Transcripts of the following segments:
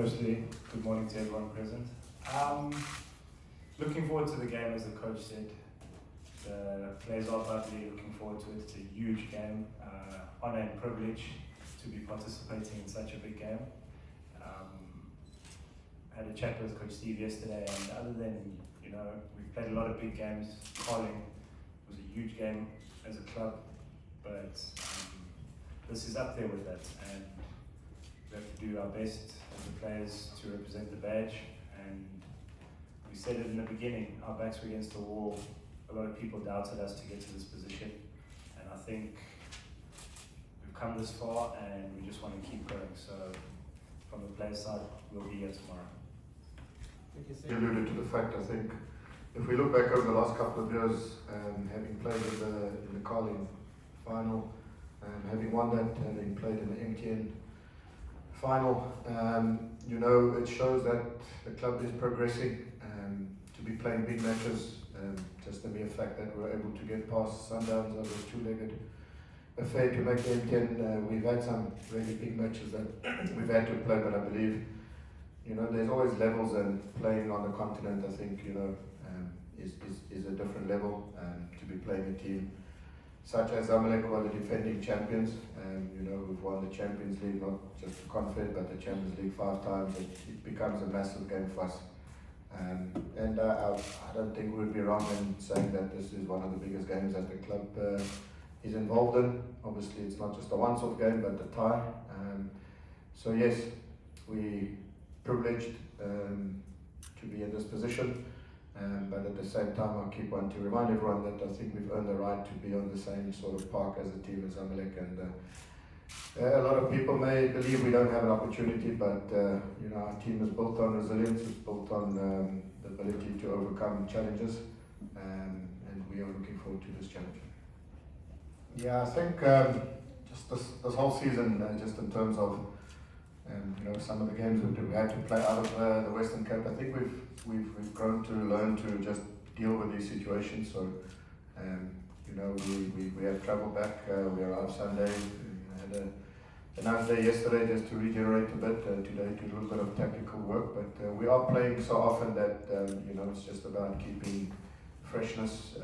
Firstly, good morning to everyone present. Looking forward to the game, as the coach said. The players are bubbly, looking forward to it. It's a huge game. Honour and privilege to be participating in such a big game. Had a chat with Coach Steve yesterday, and other than, we've played a lot of big games. Carling was a huge game as a club, but this is up there with that, and we have to do our best as the players to represent the badge. And we said it in the beginning, our backs were against the wall. A lot of people doubted us to get to this position, and I think we've come this far and we just want to keep going. So from the players' side, we'll be here tomorrow. You alluded to the fact, I think, if we look back over the last couple of years, having played in the Carling final, having won that, having played in the MTN final, it shows that the club is progressing to be playing big matches. Just the mere fact that we were able to get past Sundowns over a two-legged affair to make the MTN. We've had some really big matches that we've had to play, but I believe there's always levels, and playing on the continent, I think, is a different level. To be playing a team such as Zamalek, who are the defending champions, we've won the Champions League, not just the Confederation, but the Champions League 5 times. It becomes a massive game for us. I don't think we would be wrong in saying that this is one of the biggest games that the club is involved in. Obviously, it's not just a once-off game, but the tie. So yes, we privileged to be in this position, but at the same time I keep wanting to remind everyone that I think we've earned the right to be on the same sort of park as a team as Zamalek, and a lot of people may believe we don't have an opportunity, but our team is built on resilience, it's built on the ability to overcome challenges, and we are looking forward to this challenge. Yeah, I think just this whole season, just in terms of some of the games that we had to play out of the Western Cape, I think we've grown to learn to just deal with these situations. So we have travelled back. We arrived Sunday. We had a nice day yesterday just to regenerate a bit. Today to do a little bit of tactical work, but we are playing so often that it's just about keeping freshness,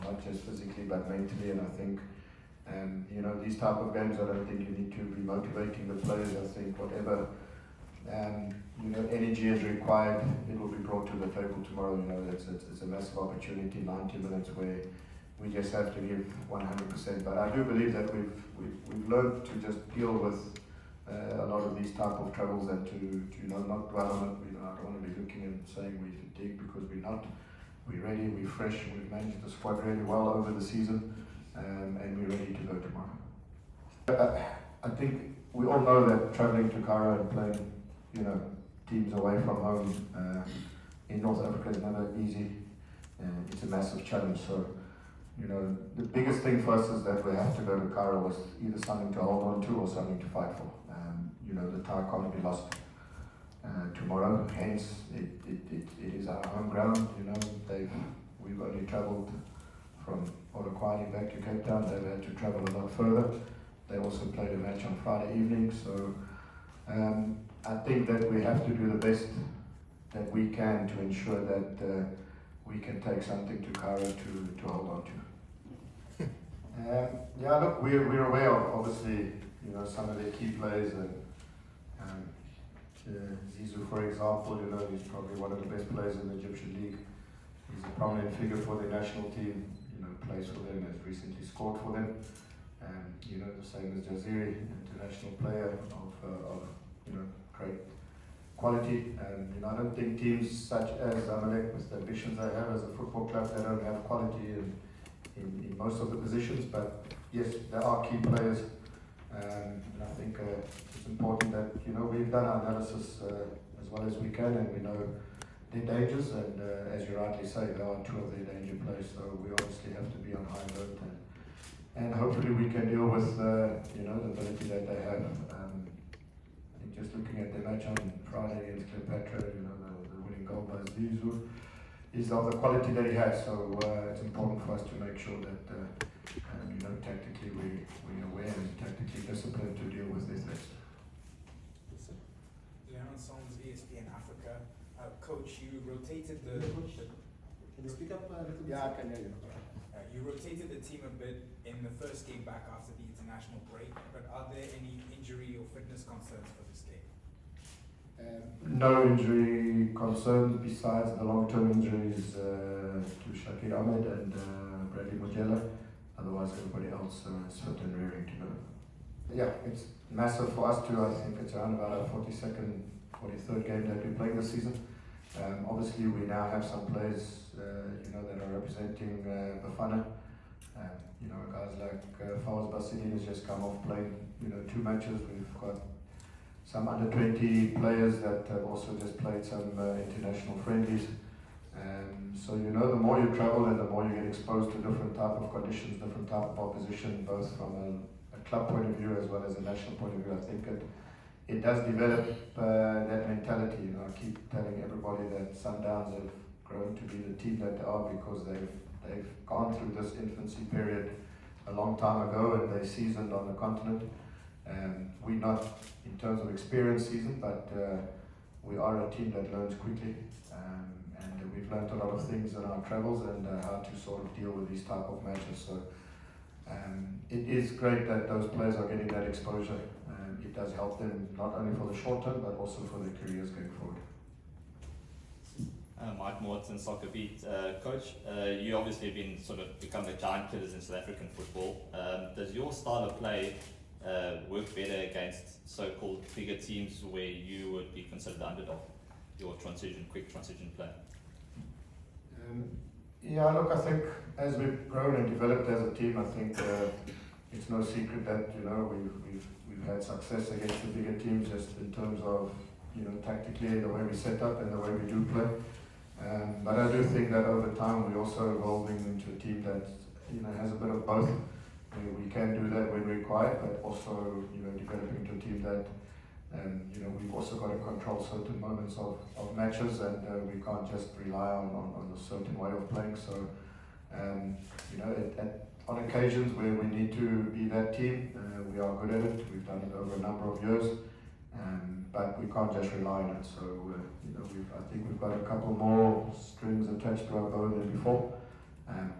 not just physically but mentally. And I think these type of games, I don't think you need to be motivating the players. I think whatever energy is required, it will be brought to the table tomorrow. It's a massive opportunity, 90 minutes where we just have to give 100%. But I do believe that we've learned to just deal with a lot of these type of troubles, and to not dwell on it. I don't want to be looking and saying we're fatigued, because we're not. We're ready, we're fresh, we've managed the squad really well over the season. And we're ready to go tomorrow. I think we all know that travelling to Cairo and playing, teams away from home in North Africa is never easy. It's a massive challenge. So, the biggest thing for us is that we have to go to Cairo with either something to hold on to or something to fight for. The tie can't be lost tomorrow. Hence, it is our home ground. We've only travelled from Polokwane back to Cape Town. They've had to travel a lot further. They also played a match on Friday evening. So I think that we have to do the best that we can to ensure that we can take something to Cairo to hold on to. Look, we're aware of, obviously, some of their key players, and Zizou, for example, he's probably one of the best players in the Egyptian league. He's a prominent figure for the national team. Plays for them, has recently scored for them. The same as Jaziri, international player of great quality. And I don't think teams such as Zamalek, with the ambitions they have as a football club, they don't have quality in most of the positions. But yes, there are key players, and I think it's important that we've done our analysis as well as we can, and we know their dangers, and as you rightly say, there are 2 of their danger players, so we obviously have to be on high alert, and hopefully we can deal with the ability that they have. I think just looking at the match on Friday against Cleopatra, the winning goal by Zizou is of the quality that he has. So it's important for us to make sure that tactically we're aware and tactically disciplined to deal with these threats. Leon Songs ESPN Africa. Coach, you rotated the... Can you speak up a little bit? Yeah, I can hear you. You rotated the team a bit in the first game back after the international break, but are there any injury or fitness concerns for this game? No injury concerns besides the long-term injuries to Shakir Ahmed and Bradley Mujela. Otherwise, everybody else is fit and rearing to go. Yeah, it's massive for us too. I think it's around about our 42nd, 43rd game that we play this season. Obviously, we now have some players, that are representing Bafana. Guys like Fawaz Basidin has just come off playing, 2 matches. We've got some under 20 players that have also just played some international friendlies. So the more you travel and the more you get exposed to different type of conditions, different type of opposition, both from a club point of view as well as a national point of view, I think it does develop that mentality. I keep telling everybody that Sundowns have grown to be the team that they are because they've gone through this infancy period a long time ago and they seasoned on the continent. We're not in terms of experience seasoned, but we are a team that learns quickly, and we've learned a lot of things in our travels and how to sort of deal with these type of matches. So it is great that those players are getting that exposure. It does help them not only for the short term but also for their careers going forward. Mike Morton, Soccer Beat. Coach, you obviously have been sort of become the giant killers in South African football. Does your style of play work better against so-called bigger teams where you would be considered the underdog? Your quick transition play? Look, I think as we've grown and developed as a team, I think it's no secret that we've had success against the bigger teams just in terms of tactically the way we set up and the way we do play. But I do think that over time we're also evolving into a team that has a bit of both. We can do that when required, but also developing into a team that we've also got to control certain moments of matches, and we can't just rely on a certain way of playing. So on occasions where we need to be that team, we are good at it. We've done it over a number of years, but we can't just rely on it. So I think we've got a couple more strings attached to our bow than before.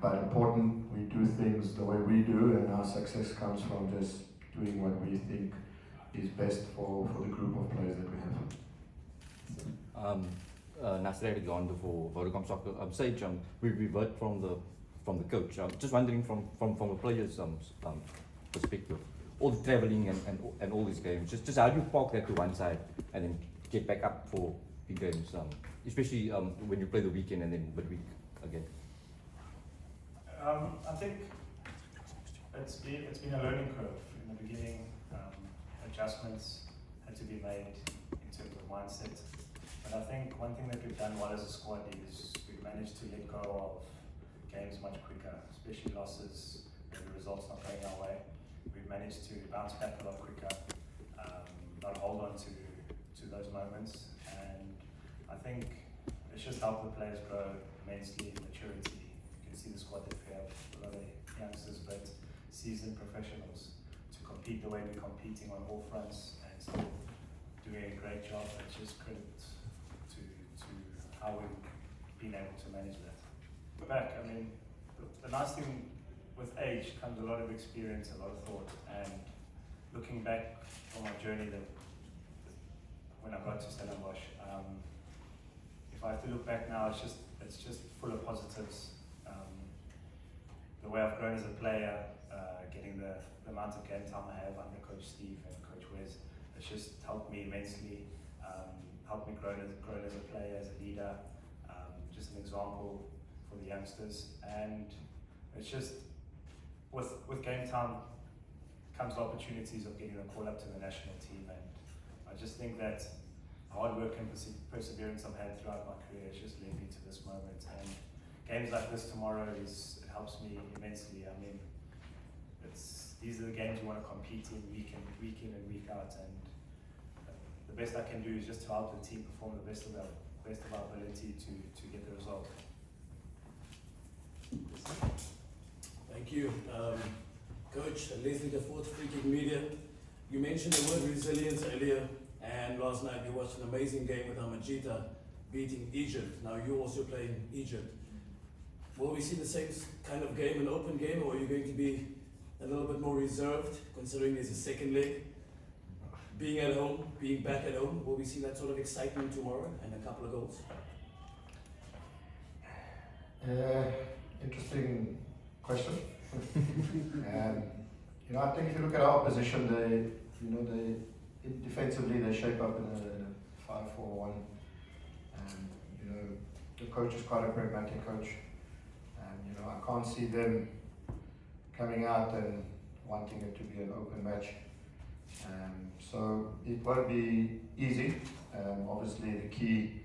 But important, we do things the way we do, and our success comes from just doing what we think is best for the group of players that we have. Nasir Gondo for Vodacom Soccer. Sage, we've heard from the coach. Just wondering from a player's perspective, all the travelling and all these games, just how do you park that to one side and then get back up for big games, especially when you play the weekend and then midweek again? I think it's been a learning curve in the beginning. Adjustments had to be made in terms of mindset. But I think one thing that we've done well as a squad is we've managed to let go of games much quicker, especially losses when the results not going our way. We've managed to bounce back a lot quicker, not hold on to those moments. And I think it's just helped the players grow immensely in maturity. You can see the squad that we have, a lot of youngsters, but seasoned professionals to compete the way we're competing on all fronts and still doing a great job. It's just credit to how we've been able to manage that. But back, the nice thing with age comes a lot of experience, a lot of thought, and looking back on my journey that when I got to Stellenbosch, if I have to look back now, it's just full of positives. The way I've grown as a player, getting the amount of game time I have under Coach Steve and Coach Wes, it's just helped me immensely, helped me grow as a player, as a leader, just an example for the youngsters. And it's just, with game time comes the opportunities of getting a call up to the national team, and I just think that hard work and perseverance I've had throughout my career has just led me to this moment. And games like this tomorrow it helps me immensely. These are the games you want to compete in week in and week out, and the best I can do is just to help the team perform the best of our ability to get the result. Thank you. Coach Leslie the Fourth, Free Kick Media. You mentioned the word resilience earlier, And last night you watched an amazing game with Amajita beating Egypt. Now you're also playing Egypt. Will we see the same kind of game, an open game, or are you going to be a little bit more reserved, considering there's a second leg? Being at home, being back at home, will we see that sort of excitement tomorrow and a couple of goals? Interesting question. I think if you look at our position, defensively they shape up in a 5-4-1. The coach is quite a pragmatic coach. I can't see them coming out and wanting it to be an open match. So it won't be easy. Obviously, the key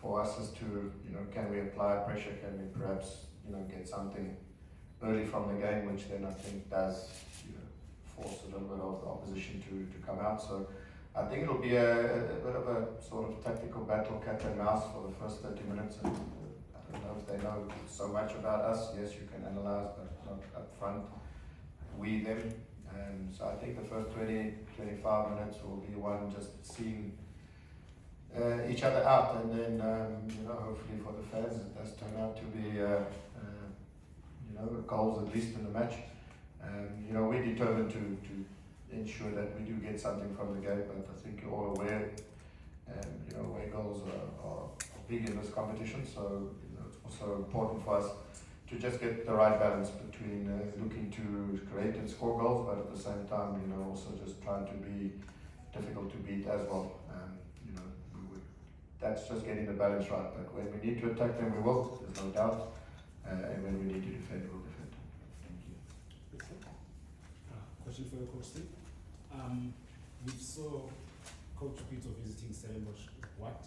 for us is to, can we apply pressure? Can we perhaps, get something early from the game, which then I think does, force a little bit of the opposition to come out. So I think it'll be a bit of a sort of tactical battle, cat and mouse for the first 30 minutes. And I don't know if they know so much about us. Yes, you can analyze, but not up front. We them. So I think the first 20-25 minutes will be one just seeing each other out, and then hopefully for the fans it does turn out to be goals at least in the match. We're determined to ensure that we do get something from the game, but I think you're all aware, away goals are big in this competition, so it's also important for us to just get the right balance between looking to create and score goals, but at the same time, also just trying to be difficult to beat as well. That's just getting the balance right. But when we need to attack them, we will. There's no doubt. And when we need to defend, we'll defend. Thank you. Question for your coach, Steve. We saw Coach Peter visiting Stellenbosch. What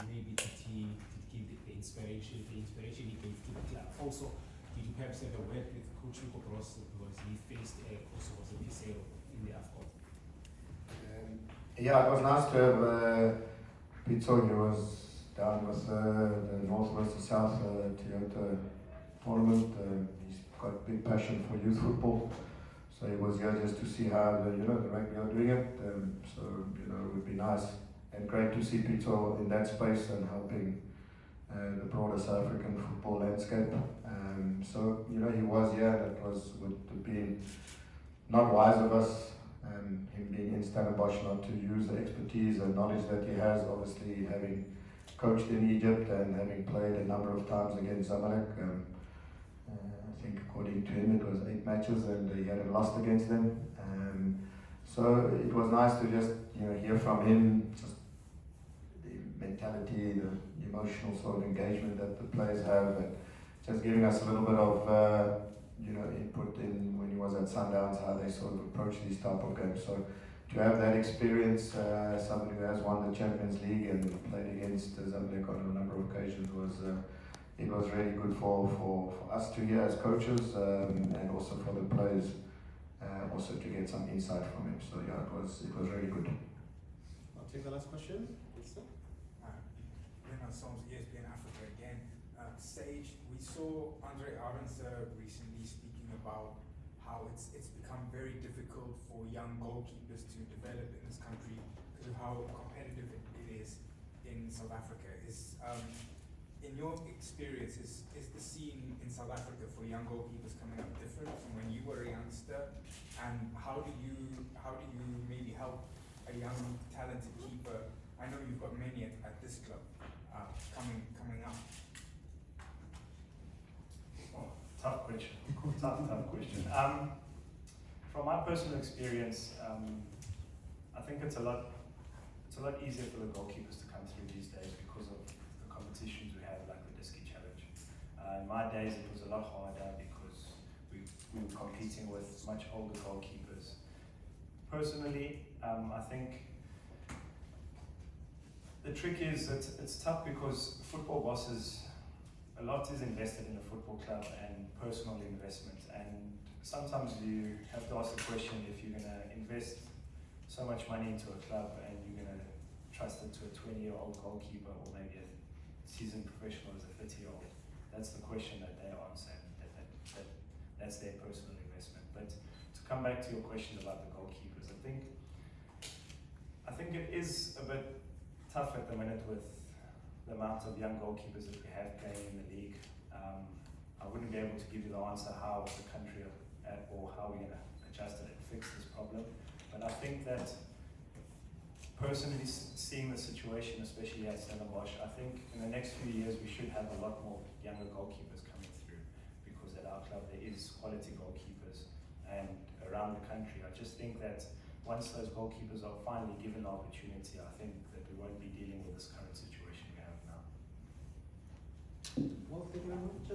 maybe did he give the inspiration he gave to the club? Also, did you perhaps have a word with Coach Nico Gross because he faced also was a PCL in the AFCON? Yeah, it was nice to have Pizzo. He was down with the Northwest to South Toyota tournament. He's got a big passion for youth football. So he was here just to see how the rugby are doing it. So it would be nice and great to see Pizzo in that space and helping the broader South African football landscape. So he was here. That would have been not wise of us, him being in Stellenbosch, not to use the expertise and knowledge that he has. Obviously, having coached in Egypt and having played a number of times against Zamalek. I think according to him it was 8 matches and he hadn't lost against them. So it was nice to just hear from him, just the mentality, the emotional sort of engagement that the players have, and just giving us a little bit of input in when he was at Sundowns, how they sort of approach these type of games. So to have that experience, somebody who has won the Champions League and played against Zamalek on a number of occasions it was really good for us to hear as coaches, and also for the players also to get some insight from him. So yeah, it was really good. I'll take the last question. Yes, sir. Soms ESPN Africa again. Sage, we saw Andre Arendse recently speaking about how it's become very difficult for young goalkeepers to develop in this country because of how competitive it is in South Africa. In your experience, is the scene in South Africa for young goalkeepers coming up different from when you were a youngster? And how do you maybe help a young talented keeper? I know you've got many at this club coming up. Oh, tough question. tough question. From my personal experience, I think it's a lot easier for the goalkeepers to come through these days because of the competitions we have, like the Disky Challenge. In my days, it was a lot harder because we were competing with much older goalkeepers. Personally, I think the trick is that it's tough because football bosses, a lot is invested in the football club and personal investment, and sometimes you have to ask the question if you're going to invest so much money into a club and you're going to trust it to a 20-year-old goalkeeper or maybe a seasoned professional as a 30-year-old. That's the question that they answer, that's their personal investment. But to come back to your question about the goalkeepers, I I think it is a bit tough at the minute with the amount of young goalkeepers that we have playing in the league. I wouldn't be able to give you the answer how the country or how we're going to adjust it and fix this problem. But I think that personally seeing the situation, especially at Stellenbosch, I think in the next few years we should have a lot more younger goalkeepers coming through, because at our club there is quality goalkeepers and around the country. I just think that once those goalkeepers are finally given the opportunity, I think that we won't be dealing with this current situation we have now. Well, thank you very much.